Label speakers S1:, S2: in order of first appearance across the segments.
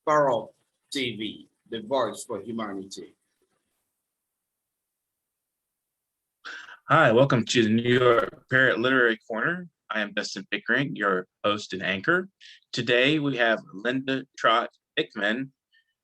S1: Parrot TV, the voice for humanity.
S2: Hi, welcome to the New York Parrot Literary Corner. I am Dustin Pickering, your host and anchor. Today we have Linda Trott Dickman,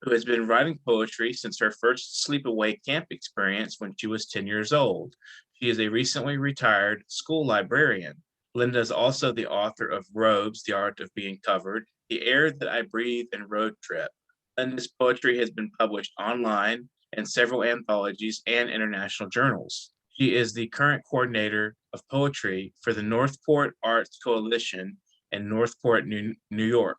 S2: who has been writing poetry since her first sleepaway camp experience when she was 10 years old. She is a recently retired school librarian. Linda is also the author of Robes, The Art of Being Covered, The Air That I Breathe, and Road Trip. Linda's poetry has been published online in several anthologies and international journals. She is the current coordinator of poetry for the Northport Arts Coalition in Northport, New York.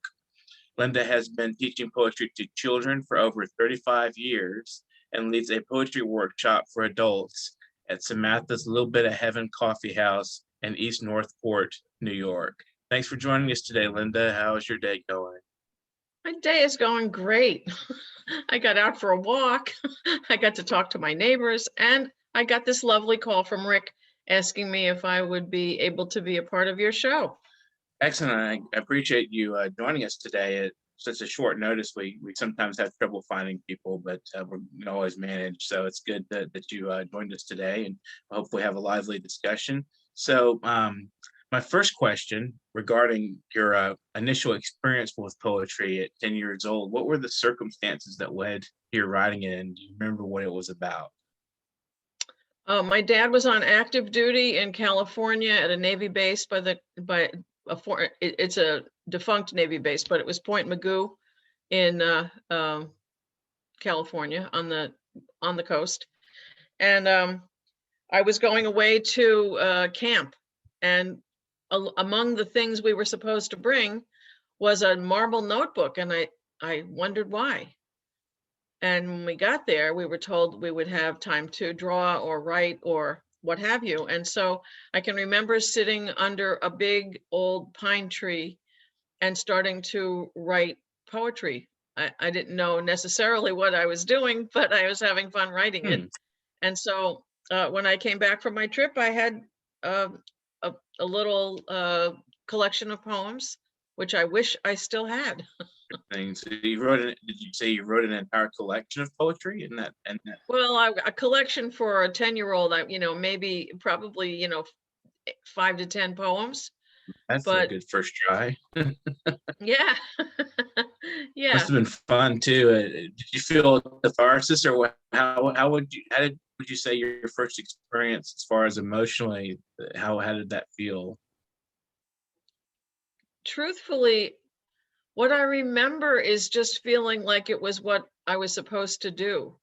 S2: Linda has been teaching poetry to children for over 35 years and leads a poetry workshop for adults at Samantha's Little Bit of Heaven Coffee House in East Northport, New York. Thanks for joining us today, Linda. How is your day going?
S3: My day is going great. I got out for a walk. I got to talk to my neighbors, and I got this lovely call from Rick asking me if I would be able to be a part of your show.
S2: Excellent. I appreciate you joining us today at such a short notice. We sometimes have trouble finding people, but we can always manage. So it's good that you joined us today, and hopefully have a lively discussion. So my first question regarding your initial experience with poetry at 10 years old, what were the circumstances that led to your writing it, and do you remember what it was about?
S3: My dad was on active duty in California at a Navy base it's a defunct Navy base, but it was Point Magoo in California on the coast. And I was going away to camp, and among the things we were supposed to bring was a marble notebook, and I wondered why. And when we got there, we were told we would have time to draw or write or what have you. And so I can remember sitting under a big old pine tree and starting to write poetry. I didn't know necessarily what I was doing, but I was having fun writing it. And so when I came back from my trip, I had a little collection of poems, which I wish I still had.
S2: Things. So you wrote it, did you say you wrote an entire collection of poetry in that?
S3: Well, a collection for a 10-year-old, maybe probably 5 to 10 poems.
S2: That's a good first try.
S3: Yeah. Yeah.
S2: Must have been fun too. Did you feel catharsis, or how would you say your first experience as far as emotionally, how did that feel?
S3: Truthfully, what I remember is just feeling like it was what I was supposed to do.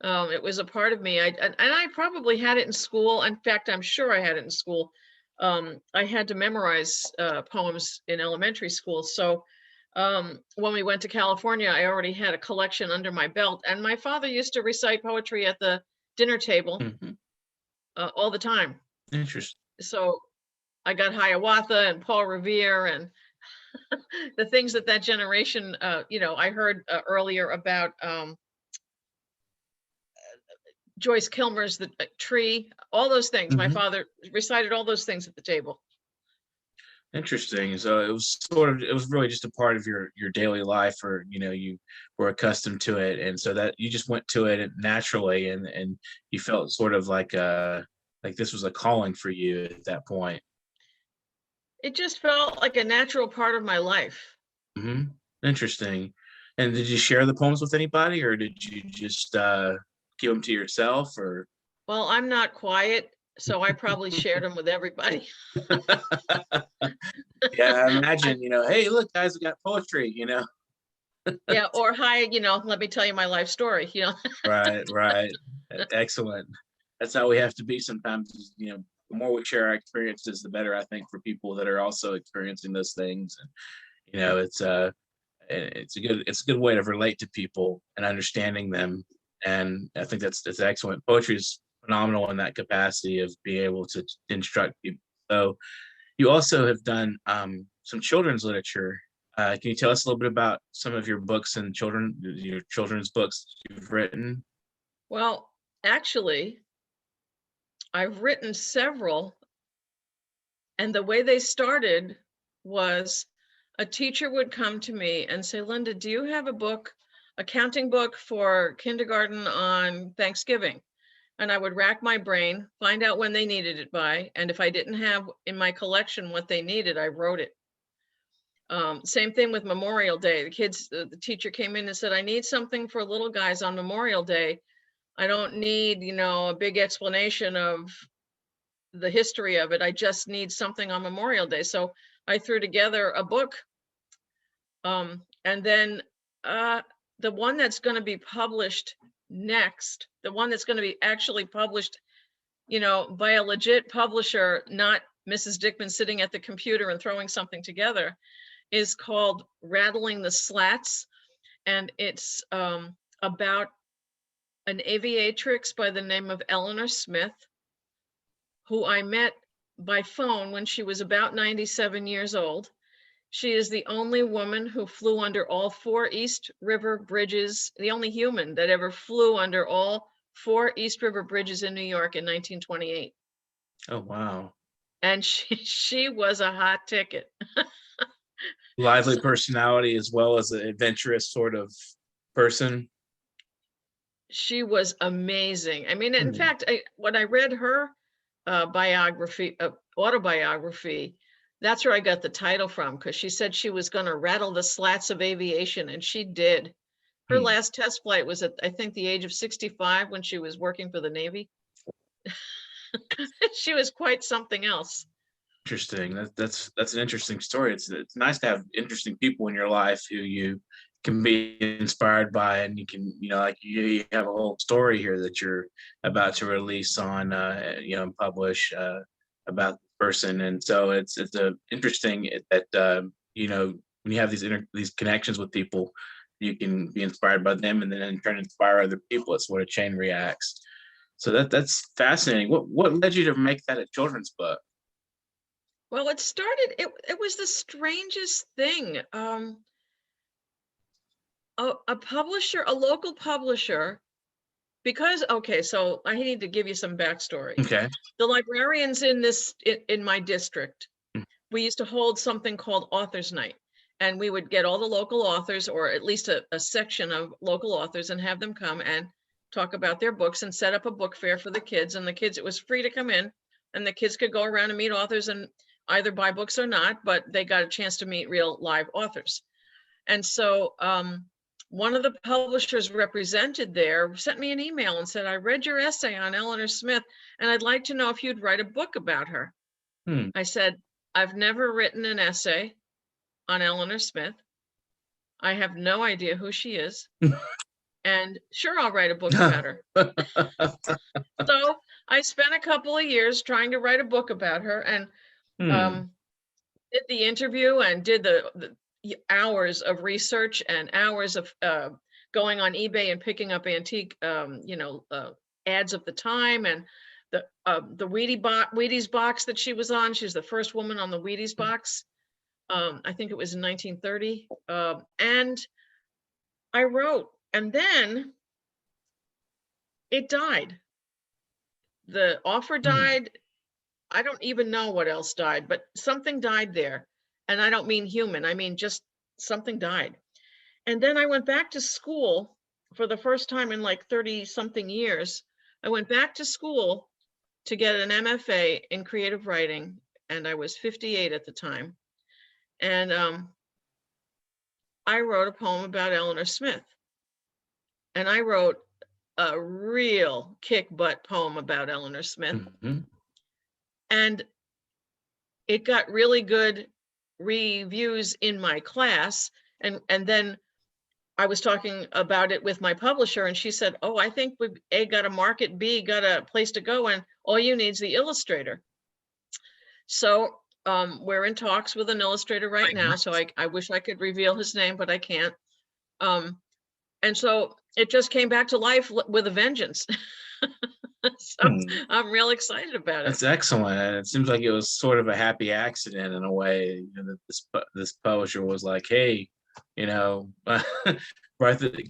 S3: It was a part of me. And I probably had it in school. In fact, I'm sure I had it in school. I had to memorize poems in elementary school. So when we went to California, I already had a collection under my belt. And my father used to recite poetry at the dinner table all the time.
S2: Interesting.
S3: So I got Hiawatha and Paul Revere and the things that generation, I heard earlier about Joyce Kilmer's The Tree, all those things. My father recited all those things at the table.
S2: Interesting. So it was really just a part of your daily life, or you were accustomed to it, and so that you just went to it naturally, and you felt sort of like this was a calling for you at that point.
S3: It just felt like a natural part of my life.
S2: Interesting. And did you share the poems with anybody, or did you just keep them to yourself? Or
S3: well, I'm not quiet, so I probably shared them with everybody.
S2: Yeah, I imagine, hey, look, guys, I got poetry,
S3: Yeah, or hi, let me tell you my life story,
S2: Right. Excellent. That's how we have to be sometimes, the more we share our experiences, the better, I think, for people that are also experiencing those things. And it's a good way to relate to people and understanding them. And I think that's excellent. Poetry is phenomenal in that capacity of being able to instruct people. So you also have done some children's literature. Can you tell us a little bit about some of your books and your children's books you've written?
S3: Well, actually, I've written several, and the way they started was a teacher would come to me and say, Linda, do you have a book, a counting book for kindergarten on Thanksgiving? And I would rack my brain, find out when they needed it by, and if I didn't have in my collection what they needed, I wrote it. Same thing with Memorial Day. The teacher came in and said, I need something for little guys on Memorial Day. I don't need, a big explanation of the history of it. I just need something on Memorial Day. So I threw together a book. And then the one that's going to be published next, the one that's going to be actually published, by a legit publisher, not Mrs. Dickman sitting at the computer and throwing something together, is called Rattling the Slats. And it's about an aviatrix by the name of Eleanor Smith, who I met by phone when she was about 97 years old. She is the only woman who flew under all 4 East River bridges, the only human that ever flew under all 4 East River bridges in New York in 1928.
S2: Oh, wow.
S3: And she was a hot ticket.
S2: Lively personality as well as an adventurous sort of person.
S3: She was amazing. I mean, in fact, when I read her autobiography, that's where I got the title from, because she said she was going to rattle the slats of aviation, and she did. Her last test flight was at, I think, the age of 65 when she was working for the Navy. She was quite something else.
S2: Interesting. That's an interesting story. It's nice to have interesting people in your life who you can be inspired by, and you can, like you have a whole story here that you're about to release on, and publish about the person. And so it's interesting that when you have these connections with people, you can be inspired by them, and then in turn inspire other people. It's what a chain reacts. So that's fascinating. What led you to make that a children's book?
S3: Well, it started, it was the strangest thing. A publisher, a local publisher, because, okay, so I need to give you some backstory.
S2: Okay.
S3: The librarians in my district, we used to hold something called Authors Night, and we would get all the local authors, or at least a section of local authors, and have them come and talk about their books and set up a book fair for the kids. And the kids, it was free to come in, and the kids could go around and meet authors and either buy books or not, but they got a chance to meet real live authors. And so one of the publishers represented there sent me an email and said, I read your essay on Eleanor Smith, and I'd like to know if you'd write a book about her. I said, I've never written an essay on Eleanor Smith. I have no idea who she is. And sure, I'll write a book about her. So I spent a couple of years trying to write a book about her, and did the interview and did the hours of research and hours of going on eBay and picking up antique, ads of the time, and the Wheaties box that she was on. She was the first woman on the Wheaties box. I think it was in 1930. And I wrote, and then it died. The offer died. I don't even know what else died, but something died there. And I don't mean human, I mean just something died. And then I went back to school for the first time in like 30 something years. I went back to school to get an MFA in creative writing, and I was 58 at the time. And I wrote a poem about Eleanor Smith. And I wrote a real kick butt poem about Eleanor Smith. And it got really good reviews in my class. And then I was talking about it with my publisher, and she said, oh, I think A got a market, B got a place to go, and all you need is the illustrator. So we're in talks with an illustrator right now. So I wish I could reveal his name, but I can't. And so it just came back to life with a vengeance. So I'm real excited about it.
S2: That's excellent. And it seems like it was sort of a happy accident in a way, that this publisher was like, hey, can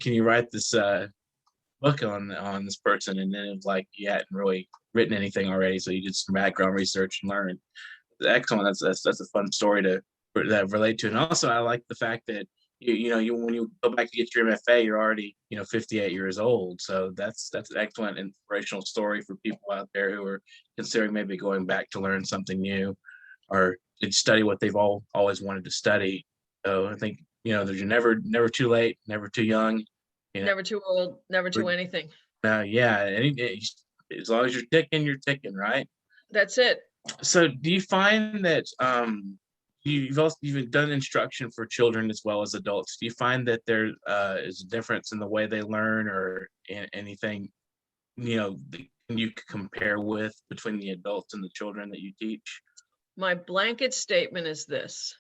S2: you write this book on this person? And then it was like you hadn't really written anything already, so you did some background research and learned. Excellent. That's a fun story to that relate to. And also, I like the fact that you when you go back to get your MFA, you're already 58 years old. So that's an excellent inspirational story for people out there who are considering maybe going back to learn something new or to study what they've always wanted to study. So I think there's never too late, never too young,
S3: Never too old, never too anything.
S2: yeah, as long as you're ticking, right?
S3: That's it.
S2: So do you find that you've done instruction for children as well as adults? Do you find that there is a difference in the way they learn or anything that you could compare with between the adults and the children that you teach?
S3: My blanket statement is this: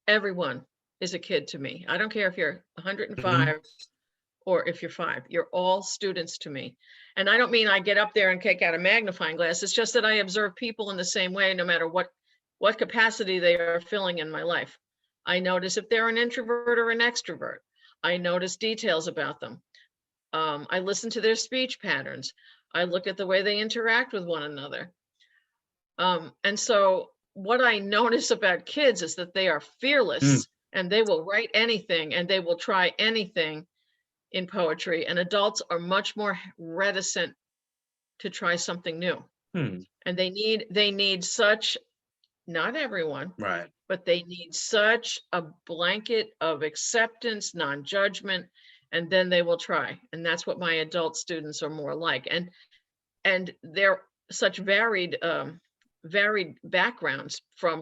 S3: everyone is a kid to me. I don't care if you're 105 or if you're 5. You're all students to me. And I don't mean I get up there and take out a magnifying glass. It's just that I observe people in the same way, no matter what capacity they are filling in my life. I notice if they're an introvert or an extrovert. I notice details about them. I listen to their speech patterns. I look at the way they interact with one another. And so what I notice about kids is that they are fearless and they will write anything and they will try anything in poetry, and adults are much more reticent to try something new. And they need such, not everyone,
S2: right,
S3: but they need such a blanket of acceptance, non-judgment, and then they will try. And that's what my adult students are more like. And they're such varied backgrounds, from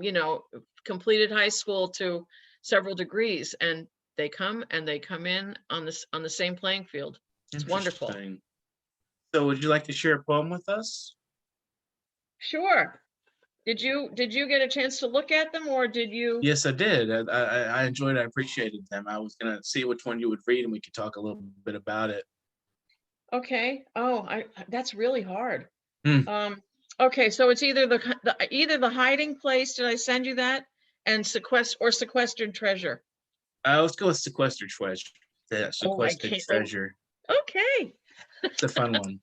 S3: completed high school to several degrees, and they come in on the same playing field. It's wonderful.
S2: So would you like to share a poem with us?
S3: Sure. Did you get a chance to look at them, or did you?
S2: Yes, I did. I enjoyed it. I appreciated them. I was gonna see which one you would read and we could talk a little bit about it.
S3: Okay. Oh, that's really hard. Okay, so it's either the hiding place. Did I send you that? And sequestered treasure.
S2: Let's go with sequestered treasure. Yeah, sequestered treasure.
S3: Okay.
S2: It's a fun one.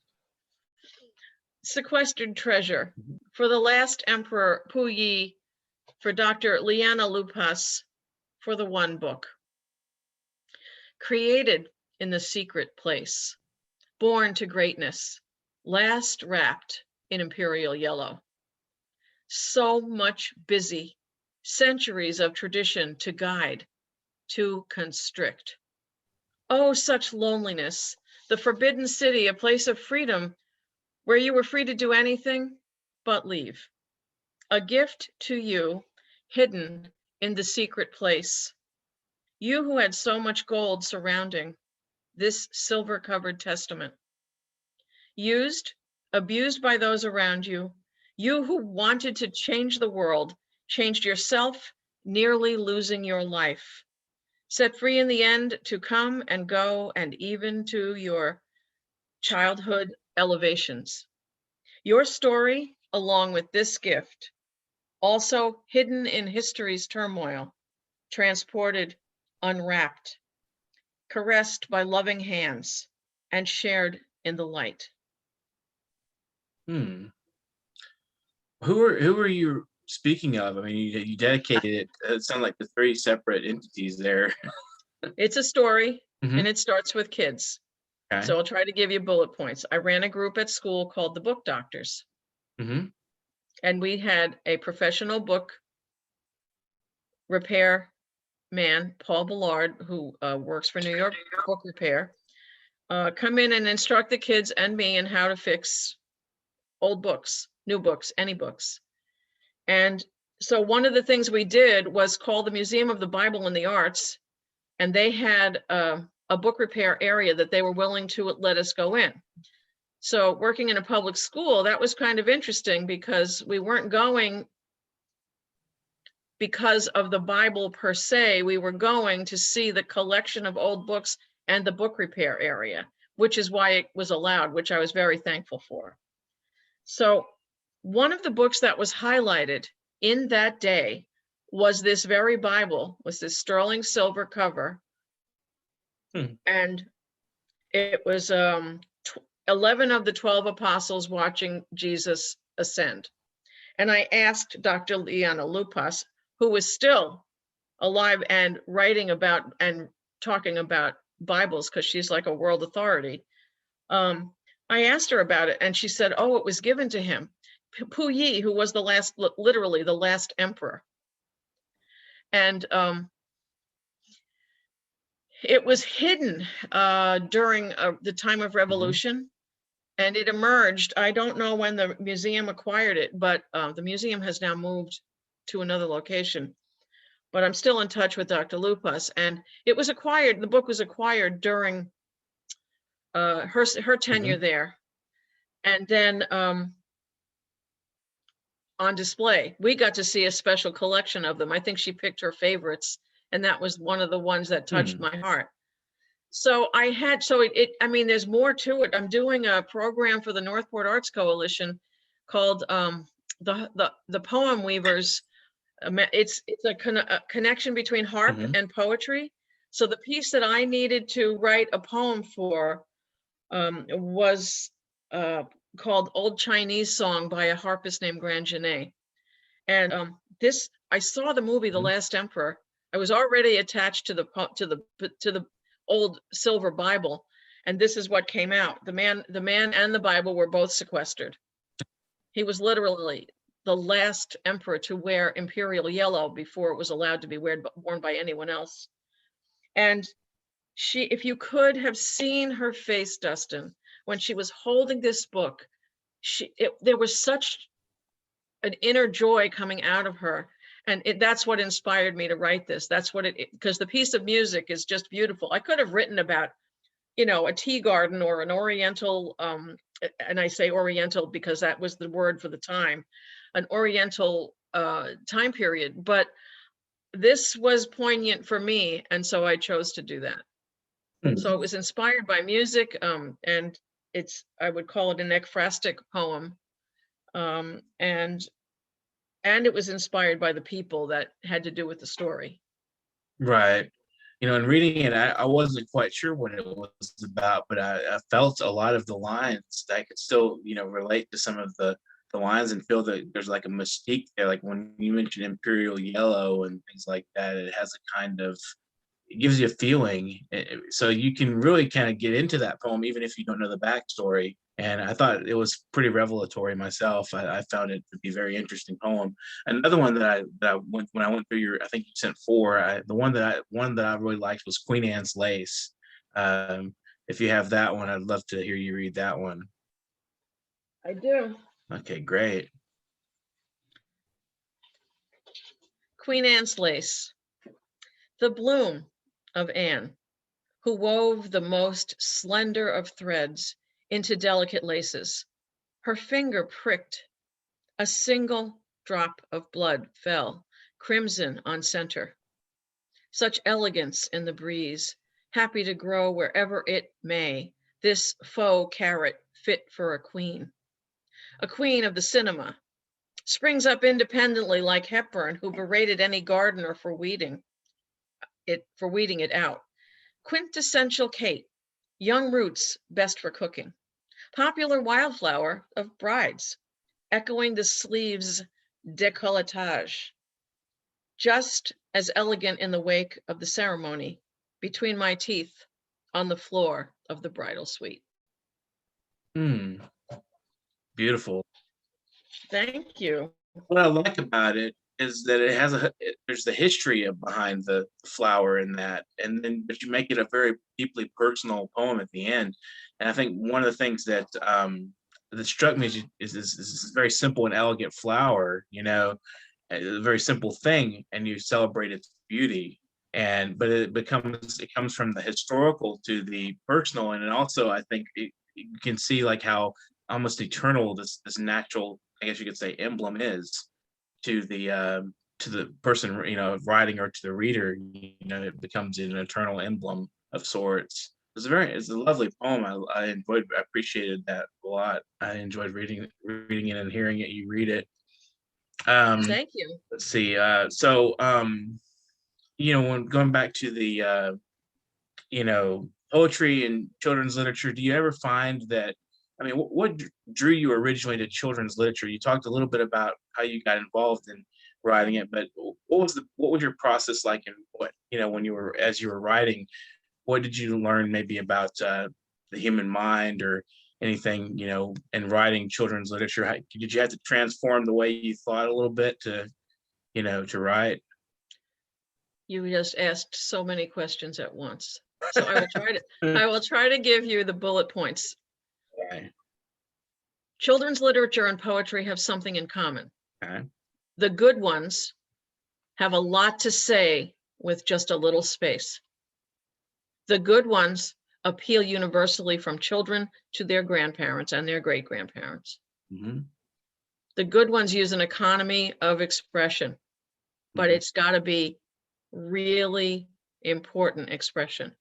S3: Sequestered treasure. For the last emperor, Puyi, for Dr. Liana Lupas, for the one book. Created in the secret place, born to greatness, last wrapped in imperial yellow. So much busy, centuries of tradition to guide, to constrict. Oh, such loneliness, the forbidden city, a place of freedom where you were free to do anything but leave. A gift to you, hidden in the secret place. You who had so much gold surrounding this silver-covered testament. Used, abused by those around you, you who wanted to change the world, changed yourself, nearly losing your life. Set free in the end to come and go, and even to your childhood elevations. Your story, along with this gift, also hidden in history's turmoil, transported, unwrapped, caressed by loving hands, and shared in the light.
S2: Who are you speaking of? I mean, you dedicated it. It sounds like the 3 separate entities there.
S3: It's a story, and it starts with kids. Okay. So I'll try to give you bullet points. I ran a group at school called the Book Doctors. And we had a professional book repair man, Paul Ballard, who works for New York Book Repair, come in and instruct the kids and me in how to fix old books, new books, any books. And so one of the things we did was call the Museum of the Bible and the Arts, and they had a book repair area that they were willing to let us go in. So working in a public school, that was kind of interesting because we weren't going because of the Bible per se. We were going to see the collection of old books and the book repair area, which is why it was allowed, which I was very thankful for. So one of the books that was highlighted in that day was this very Bible, was this sterling silver cover. And it was 11 of the 12 apostles watching Jesus ascend. And I asked Dr. Liana Lupas, who was still alive and writing about and talking about Bibles, because she's like a world authority. I asked her about it, and she said, oh, it was given to him. Puyi, who was the last, literally the last emperor. And it was hidden during the time of revolution, and it emerged. I don't know when the museum acquired it, but the museum has now moved to another location. But I'm still in touch with Dr. Lupas, and it was acquired, the book was acquired during her tenure there. And then on display, we got to see a special collection of them. I think she picked her favorites, and that was one of the ones that touched my heart. So I mean, there's more to it. I'm doing a program for the Northport Arts Coalition called the Poem Weavers. It's a connection between harp and poetry. So the piece that I needed to write a poem for was called Old Chinese Song by a harpist named Grand Genet. And I saw the movie The Last Emperor. I was already attached to the old silver Bible, and this is what came out. The man and the Bible were both sequestered. He was literally the last emperor to wear imperial yellow before it was allowed to be worn by anyone else. And if you could have seen her face, Dustin, when she was holding this book, there was such an inner joy coming out of her. And that's what inspired me to write this. That's what because the piece of music is just beautiful. I could have written about, a tea garden or an Oriental, and I say Oriental because that was the word for the time, an Oriental time period. But this was poignant for me, and so I chose to do that. So it was inspired by music, and I would call it an ekphrastic poem, and it was inspired by the people that had to do with the story.
S2: Right. In reading it, I wasn't quite sure what it was about, but I felt a lot of the lines that I could still, relate to some of the lines and feel that there's like a mystique there. Like when you mentioned imperial yellow and things like that, it has a kind of, it gives you a feeling. So you can really kind of get into that poem, even if you don't know the backstory. And I thought it was pretty revelatory myself. I found it to be a very interesting poem. Another one that I went when I went through I think you sent four. The one that I really liked was Queen Anne's Lace. If you have that one, I'd love to hear you read that one.
S3: I do.
S2: Okay, great.
S3: Queen Anne's Lace. The bloom of Anne, who wove the most slender of threads into delicate laces. Her finger pricked. A single drop of blood fell, crimson on center. Such elegance in the breeze, happy to grow wherever it may, this faux carrot fit for a queen of the cinema, springs up independently like Hepburn, who berated any gardener for weeding it out. Quintessential Kate, young roots best for cooking. Popular wildflower of brides, echoing the sleeves' décolletage. Just as elegant in the wake of the ceremony, between my teeth on the floor of the bridal suite.
S2: Beautiful.
S3: Thank you.
S2: What I like about it is that it has there's the history behind the flower in that, but you make it a very deeply personal poem at the end. And I think one of the things that struck me is this very simple and elegant flower, a very simple thing, and you celebrate its beauty. But it comes from the historical to the personal, and also I think you can see like how almost eternal this natural, I guess you could say, emblem is to the person writing, or to the reader. It becomes an eternal emblem of sorts. It's a lovely poem. I appreciated that a lot. I enjoyed reading it and hearing it. You read it.
S3: Thank you.
S2: Let's see. When going back to the poetry and children's literature, do you ever find that? I mean, what drew you originally to children's literature? You talked a little bit about how you got involved in writing it, but what was your process like, and what, when as you were writing, what did you learn maybe about the human mind or anything, in writing children's literature? Did you have to transform the way you thought a little bit to write?
S3: You just asked so many questions at once. So I will try to give you the bullet points.
S2: Okay.
S3: Children's literature and poetry have something in common.
S2: Okay.
S3: The good ones have a lot to say with just a little space. The good ones appeal universally from children to their grandparents and their great-grandparents.
S2: Mm-hmm.
S3: The good ones use an economy of expression, but
S2: Mhm.
S3: it's got to be really important expression.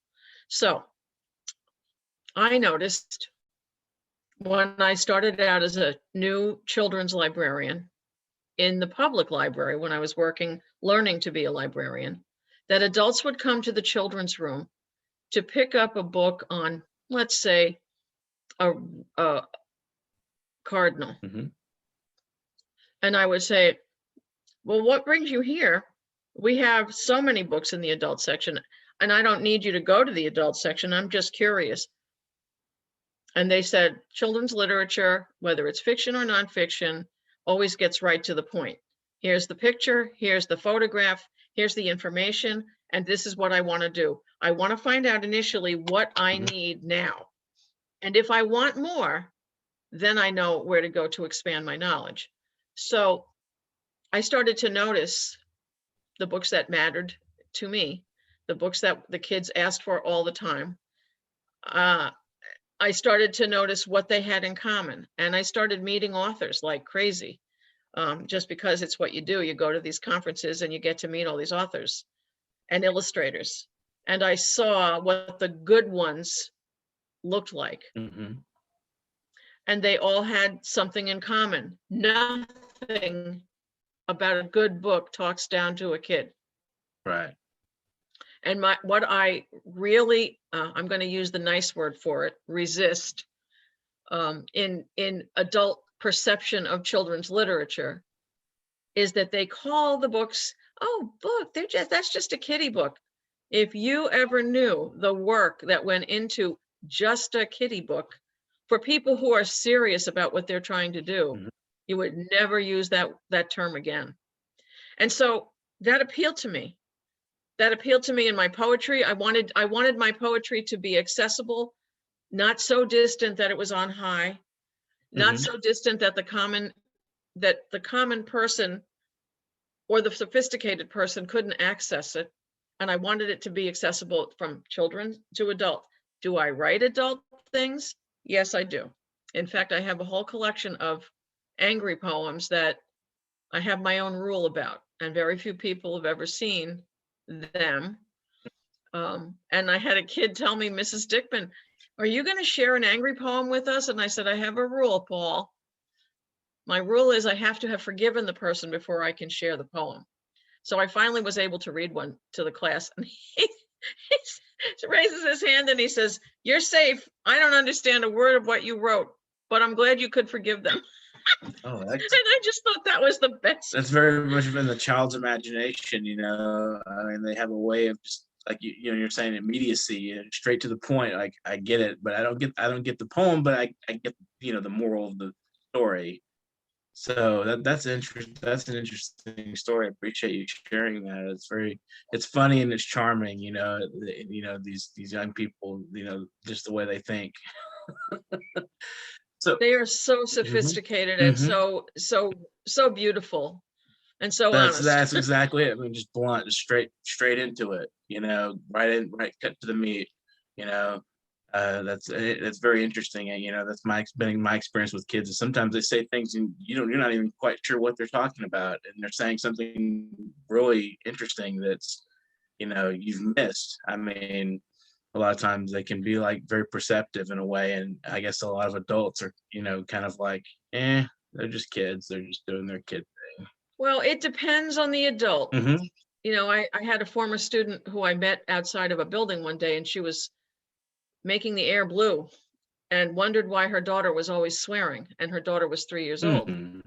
S3: So I noticed when I started out as a new children's librarian in the public library, when I was learning to be a librarian, that adults would come to the children's room to pick up a book on, let's say, a cardinal.
S2: Mm-hmm.
S3: And I would say, well, what brings you here? We have so many books in the adult section, and I don't need you to go to the adult section. I'm just curious. And they said, children's literature, whether it's fiction or nonfiction, always gets right to the point. Here's the picture, here's the photograph, here's the information, and this is what I want to do. I want to find out initially what I need now. And if I want more, then I know where to go to expand my knowledge. So I started to notice the books that mattered to me, the books that the kids asked for all the time. I started to notice what they had in common, and I started meeting authors like crazy, just because it's what you do. You go to these conferences and you get to meet all these authors and illustrators. And I saw what the good ones looked like.
S2: Mm-hmm.
S3: And they all had something in common. Nothing about a good book talks down to a kid.
S2: Right.
S3: And what I really, I'm going to use the nice word for it, resist in adult perception of children's literature, is that they call the books, oh, book, that's just a kiddie book. If you ever knew the work that went into just a kiddie book for people who are serious about what they're trying to do,
S2: Mhm.
S3: you would never use that term again. And so that appealed to me. That appealed to me in my poetry. I wanted my poetry to be accessible, not so distant that it was on high, not
S2: Mhm.
S3: so distant that the common person or the sophisticated person couldn't access it. And I wanted it to be accessible from children to adult. Do I write adult things? Yes, I do. In fact, I have a whole collection of angry poems that I have my own rule about, and very few people have ever seen them. And I had a kid tell me, Mrs. Dickman, are you going to share an angry poem with us? And I said, I have a rule, Paul. My rule is I have to have forgiven the person before I can share the poem. So I finally was able to read one to the class, and he raises his hand and he says, you're safe. I don't understand a word of what you wrote, but I'm glad you could forgive them.
S2: Oh,
S3: And I just thought that was the best.
S2: that's very much in the child's imagination, I mean, they have a way of just like you're saying immediacy, straight to the point. Like I get it, but I don't get the poem, but I get the moral of the story. So that's interesting. That's an interesting story. I appreciate you sharing that. It's funny and it's charming. These young people, just the way they think. So
S3: They are so
S2: Mhm.
S3: sophisticated and
S2: Mhm.
S3: so beautiful and so
S2: That's
S3: honest.
S2: exactly it. I mean, just blunt, just straight into it. Right cut to the meat. You know, that's very interesting. And that's been my experience with kids. Is sometimes they say things and you're not even quite sure what they're talking about, and they're saying something really interesting that's you've missed. I mean, a lot of times they can be like very perceptive in a way, and I guess a lot of adults are kind of like, they're just kids. They're just doing their kid thing.
S3: Well, it depends on the adult.
S2: Mm-hmm.
S3: I had a former student who I met outside of a building one day, and she was making the air blue and wondered why her daughter was always swearing, and her daughter was 3 years old.
S2: Mm-hmm.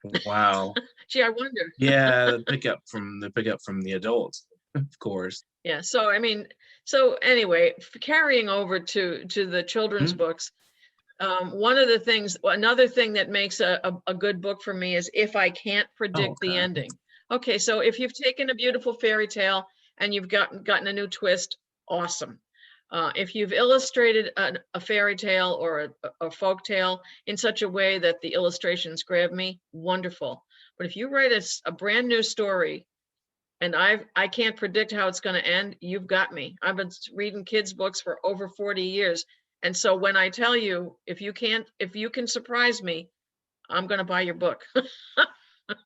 S2: Wow.
S3: Gee, I wonder.
S2: Yeah, the pickup from the adults, of course.
S3: Yeah, so I mean, so anyway, carrying over to the children's
S2: Mhm.
S3: books, one of the things, another thing that makes a good book for me is if I can't
S2: Oh,
S3: predict the
S2: okay.
S3: ending. Okay, so if you've taken a beautiful fairy tale and you've gotten a new twist, awesome. If you've illustrated a fairy tale or a folk tale in such a way that the illustrations grab me, wonderful. But if you write a brand new story and I can't predict how it's going to end, you've got me. I've been reading kids' books for over 40 years. And so when I tell you, if you can surprise me, I'm going to buy your book.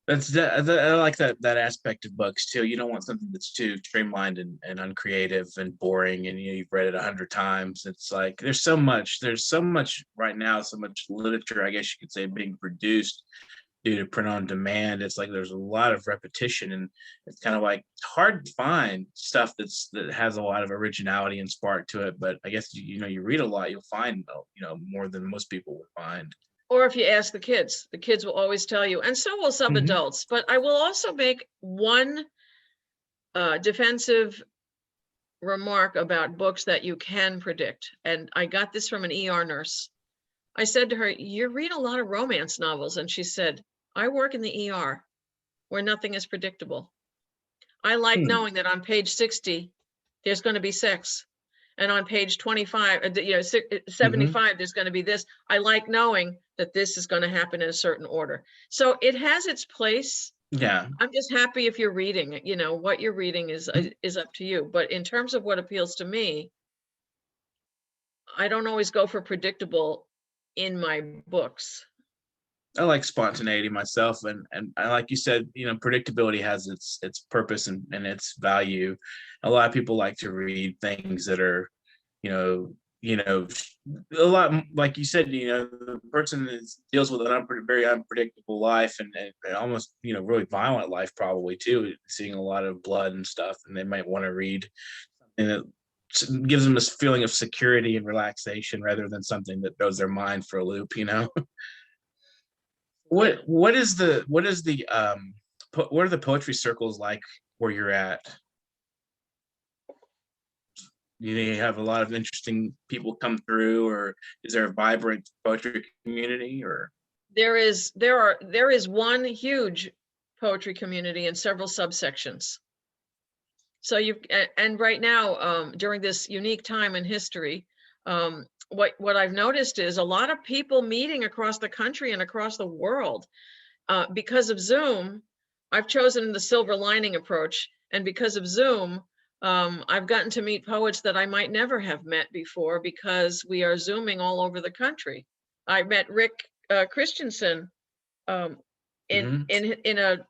S2: I like that aspect of books too. You don't want something that's too streamlined and uncreative and boring, and you've read it 100 times. It's like there's so much right now, so much literature, I guess you could say, being produced due to print on demand. It's like there's a lot of repetition, and it's kind of like hard to find stuff that has a lot of originality and spark to it. But I guess you read a lot, you'll find more than most people would find.
S3: Or if you ask the kids will always tell you, and so will some
S2: Mhm.
S3: adults. But I will also make one defensive remark about books that you can predict. And I got this from an ER nurse. I said to her, "You read a lot of romance novels." And she said, "I work in the ER where nothing is predictable. I like
S2: Hmm.
S3: knowing that on page 60, there's going to be sex. And on page 25,
S2: Mhm.
S3: 75, there's going to be this. I like knowing that this is going to happen in a certain order." So it has its place.
S2: Yeah.
S3: I'm just happy if you're reading it. What you're reading is up to you. But in terms of what appeals to me, I don't always go for predictable in my books.
S2: I like spontaneity myself, and I, like you said, predictability has its purpose and its value. A lot of people like to read things that are, you know, a lot like you said, the person deals with an very unpredictable life and almost really violent life probably too, seeing a lot of blood and stuff, and they might want to read something that gives them this feeling of security and relaxation rather than something that throws their mind for a loop.
S3: Yeah.
S2: What are the poetry circles like where you're at? Do you have a lot of interesting people come through, or is there a vibrant poetry community? Or
S3: There is one huge poetry community and several subsections. So and right now, during this unique time in history, what I've noticed is a lot of people meeting across the country and across the world. Because of Zoom, I've chosen the silver lining approach, and because of Zoom, I've gotten to meet poets that I might never have met before because we are Zooming all over the country. I met Rick Christensen um,
S2: Mhm.
S3: in a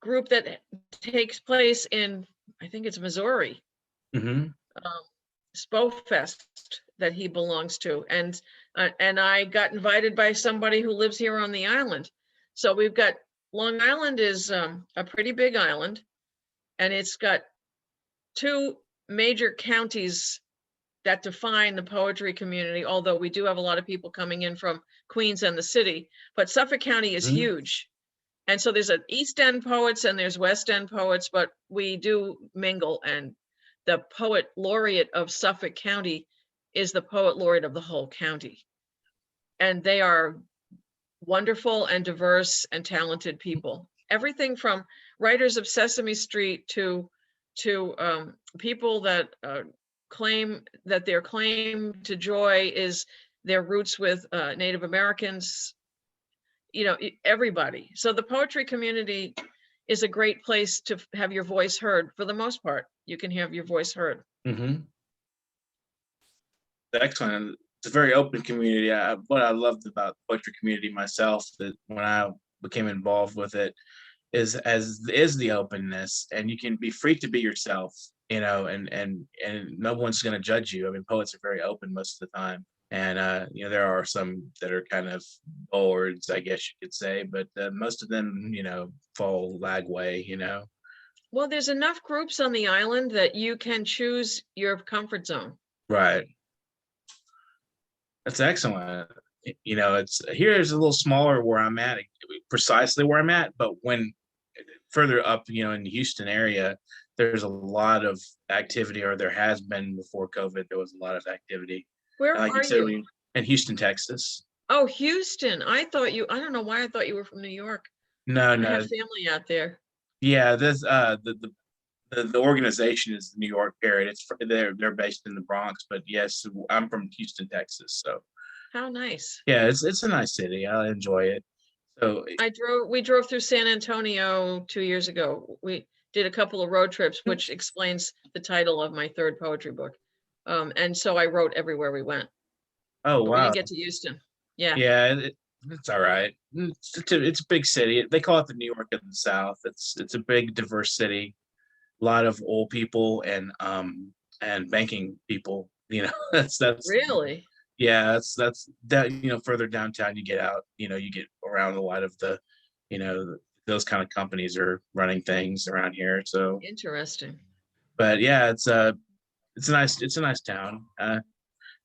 S3: group that takes place in, I think it's Missouri,
S2: Mhm.
S3: um, Spofest, that he belongs to, and I got invited by somebody who lives here on the island. So we've got Long Island is a pretty big island, and it's got two major counties that define the poetry community. Although we do have a lot of people coming in from Queens and the city, but Suffolk County is
S2: Mhm.
S3: huge. And so there's an East End poets and there's West End poets, but we do mingle. And the poet laureate of Suffolk County is the poet laureate of the whole county. And they are wonderful and diverse and talented people. Everything from writers of Sesame Street to people that claim that their claim to joy is their roots with Native Americans, everybody. So the poetry community is a great place to have your voice heard. For the most part, you can have your voice heard.
S2: Mhm. Excellent. It's a very open community. What I loved about the poetry community myself, that when I became involved with it, is the openness, and you can be free to be yourself, and no one's going to judge you. I mean, poets are very open most of the time, and there are some that are kind of boards, I guess you could say, but most of them, fall lagway.
S3: Well, there's enough groups on the island that you can choose your comfort zone.
S2: Right. That's excellent. you know, it's here's a little smaller where I'm at, precisely where I'm at, but when further up, you know, in the Houston area, there's a lot of activity, or there has been before COVID. There was a lot of activity.
S3: Where
S2: Like you
S3: are
S2: said,
S3: you?
S2: in Houston, Texas.
S3: Oh, Houston. I don't know why I thought you were from New York.
S2: No,
S3: I have
S2: no,
S3: family out there.
S2: yeah, this the organization is the New York Parrot. They're based in the Bronx, but yes, I'm from Houston, Texas. So
S3: How nice.
S2: yeah, it's a nice city. I enjoy it. So
S3: We drove through San Antonio 2 years ago. We did a couple of road trips,
S2: Hmm.
S3: which explains the title of my third poetry book. And so I wrote everywhere we went,
S2: oh
S3: but we
S2: wow,
S3: didn't get to Houston. Yeah,
S2: yeah, it's all right. It's a big city. They call it the New York of the South. It's a big, diverse city. A lot of old people and banking people. You know, that's
S3: really.
S2: yeah, that's that. You know, further downtown you get out, you know, you get around a lot of the, you know, those kind of companies are running things around here. So,
S3: Interesting.
S2: but yeah, it's a nice town.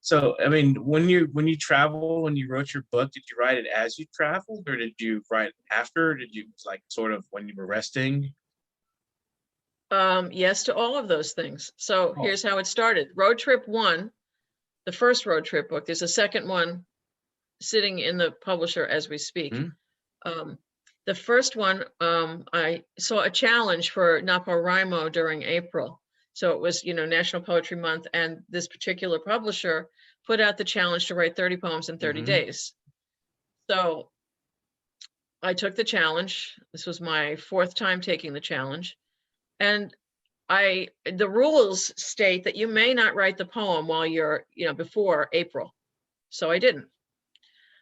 S2: So I mean, when you travel, when you wrote your book, did you write it as you traveled, or did you write after? Did you like sort of when you were resting?
S3: Yes to all of those things. So
S2: Oh.
S3: here's how it started. Road trip one, the first road trip book. There's a second one sitting in the publisher as we speak.
S2: Hmm.
S3: Um, the first one, I saw a challenge for NaPoWriMo during April. So it was, you know, National Poetry Month, and this particular publisher put out the challenge to write 30 poems in 30
S2: Hmm.
S3: days. So I took the challenge. This was my fourth time taking the challenge. And the rules state that you may not write the poem while you're, you know, before April. So I didn't.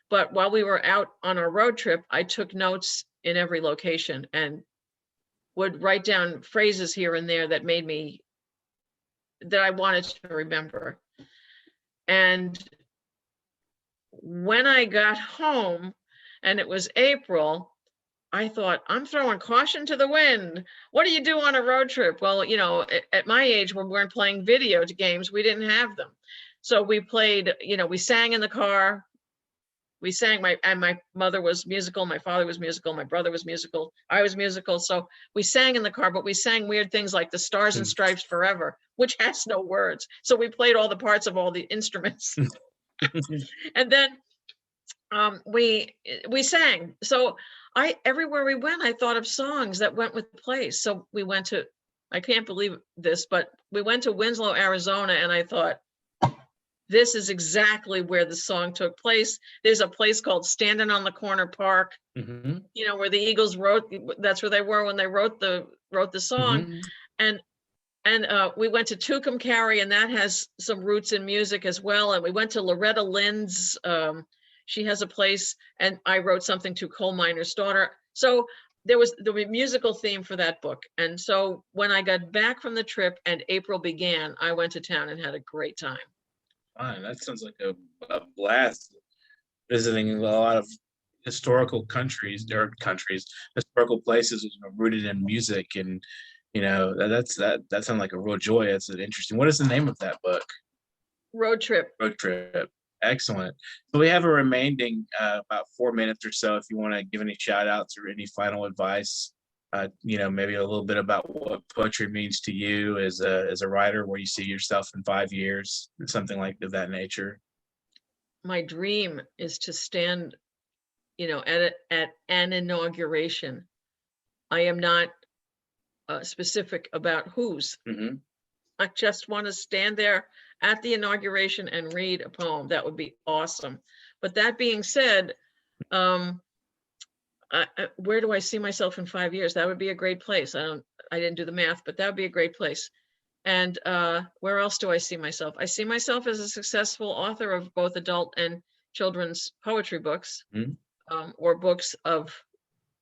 S3: But while we were out on our road trip, I took notes in every location and would write down phrases here and there that I wanted to remember. And when I got home and it was April, I thought, I'm throwing caution to the wind. What do you do on a road trip? Well, you know, at my age, when we weren't playing video games, we didn't have them. So we played, you know, we sang in the car. We sang, my mother was musical, my father was musical, my brother was musical, I was musical. So we sang in the car, but we sang weird things like the Stars and Stripes Forever, which has no words. So we played all the parts of all the instruments. And then we sang. So everywhere we went, I thought of songs that went with the place. So we went to, I can't believe this, but we went to Winslow, Arizona, and I thought, this is exactly where the song took place. There's a place called Standing on the Corner Park,
S2: Hmm.
S3: you know, where the Eagles wrote, that's where they were when they wrote the song.
S2: Hmm.
S3: And we went to Tucumcari, and that has some roots in music as well. And we went to Loretta Lynn's, she has a place, and I wrote something to Coal Miner's Daughter. So there was the musical theme for that book. And so when I got back from the trip and April began, I went to town and had a great time.
S2: Fine, that sounds like a blast. Visiting a lot of historical historical places, you know, rooted in music, and you know that sounds like a real joy. That's an interesting. What is the name of that book?
S3: Road trip.
S2: Road trip. Excellent. So we have a remaining about 4 minutes or so. If you want to give any shout outs or any final advice, you know, maybe a little bit about what poetry means to you as a writer, where you see yourself in 5 years, something like that nature.
S3: My dream is to stand, you know, at an inauguration. I am not specific about whose.
S2: Hmm.
S3: I just want to stand there at the inauguration and read a poem. That would be awesome. But that being said, where do I see myself in 5 years? That would be a great place. I didn't do the math, but that would be a great place. And where else do I see myself? I see myself as a successful author of both adult and children's poetry books,
S2: Mm-hmm.
S3: Or books of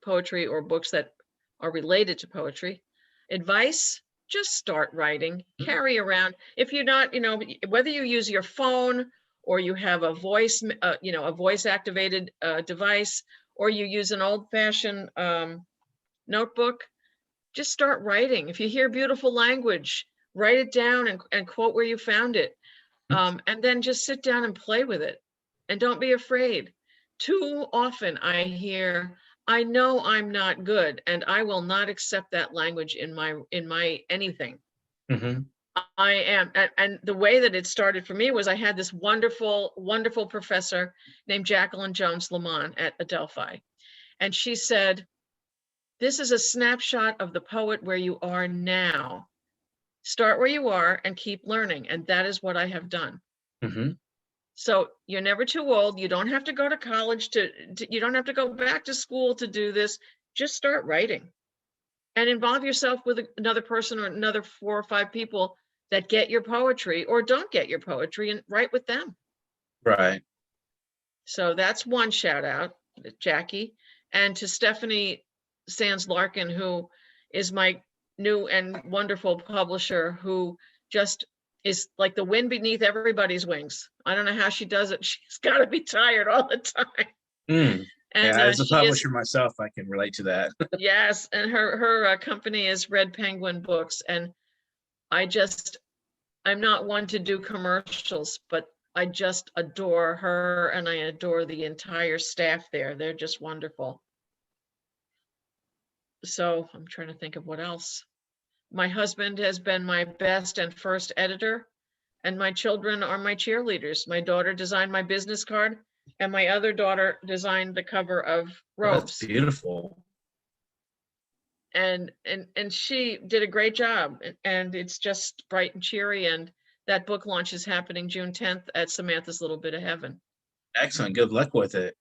S3: poetry, or books that are related to poetry. Advice: just start writing, carry around. If you're not, you know, whether you use your phone or you have a voice, you know, a voice activated device, or you use an old fashioned notebook, just start writing. If you hear beautiful language, write it down and quote where you found it. And then just sit down and play with it. And don't be afraid. too often I hear, I know I'm not good and I will not accept that language in my anything.
S2: Mhm.
S3: I am, and the way that it started for me was I had this wonderful, wonderful professor named Jacqueline Jones Lamont at Adelphi. And she said, this is a snapshot of the poet where you are now. Start where you are and keep learning. And that is what I have done.
S2: Mhm.
S3: So you're never too old. You don't have to go to college you don't have to go back to school to do this. Just start writing and involve yourself with another person or another 4 or 5 people that get your poetry or don't get your poetry, and write with them.
S2: Right.
S3: So that's one shout out, Jackie, and to Stephanie Sands Larkin, who is my new and wonderful publisher, who just is like the wind beneath everybody's wings. I don't know how she does it. She's got to be tired all the time.
S2: Mm.
S3: And
S2: Yeah, as a
S3: she is,
S2: publisher myself, I can relate to that.
S3: yes, and her company is Red Penguin Books, and I'm not one to do commercials, but I just adore her and I adore the entire staff there. They're just wonderful. So I'm trying to think of what else. My husband has been my best and first editor, and my children are my cheerleaders. My daughter designed my business card, and my other daughter designed the cover of
S2: That's
S3: Robes.
S2: beautiful.
S3: And she did a great job, and it's just bright and cheery. And that book launch is happening June 10th at Samantha's Little Bit of Heaven.
S2: Excellent. Good luck with it.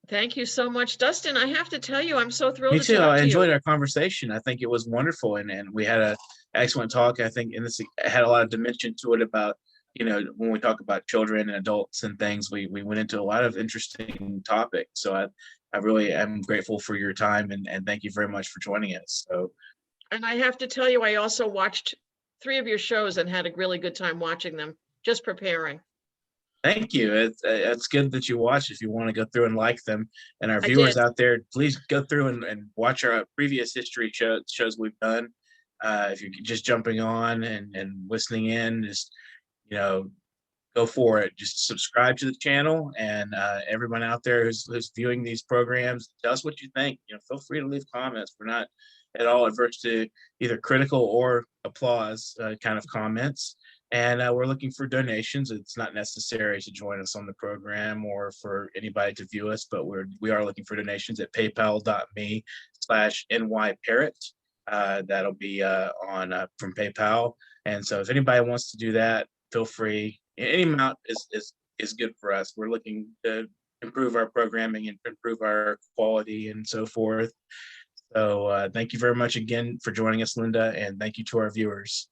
S3: Thank you so much, Dustin. I have to tell you, I'm so thrilled
S2: Me
S3: to
S2: too.
S3: talk
S2: I
S3: to
S2: enjoyed
S3: you.
S2: our conversation. I think it was wonderful, and we had a excellent talk. I think, and this had a lot of dimension to it about, when we talk about children and adults and things, we went into a lot of interesting topics. So I really am grateful for your time, and thank you very much for joining us. So,
S3: And I have to tell you, I also watched 3 of your shows and had a really good time watching them, just preparing.
S2: thank you. It's good that you watch if you want to go through and like them. And our
S3: I
S2: viewers
S3: did.
S2: out there, please go through and watch our previous history shows we've done. If you're just jumping on and listening in, just, go for it. Just subscribe to the channel, and everyone out there who's viewing these programs, tell us what you think. Feel free to leave comments. We're not at all adverse to either critical or applause kind of comments. And we're looking for donations. It's not necessary to join us on the program or for anybody to view us, but we are looking for donations at paypal.me/nyparrot. That'll be on from PayPal. And so if anybody wants to do that, feel free. Any amount is good for us. We're looking to improve our programming and improve our quality and so forth. So thank you very much again for joining us, Linda, and thank you to our viewers.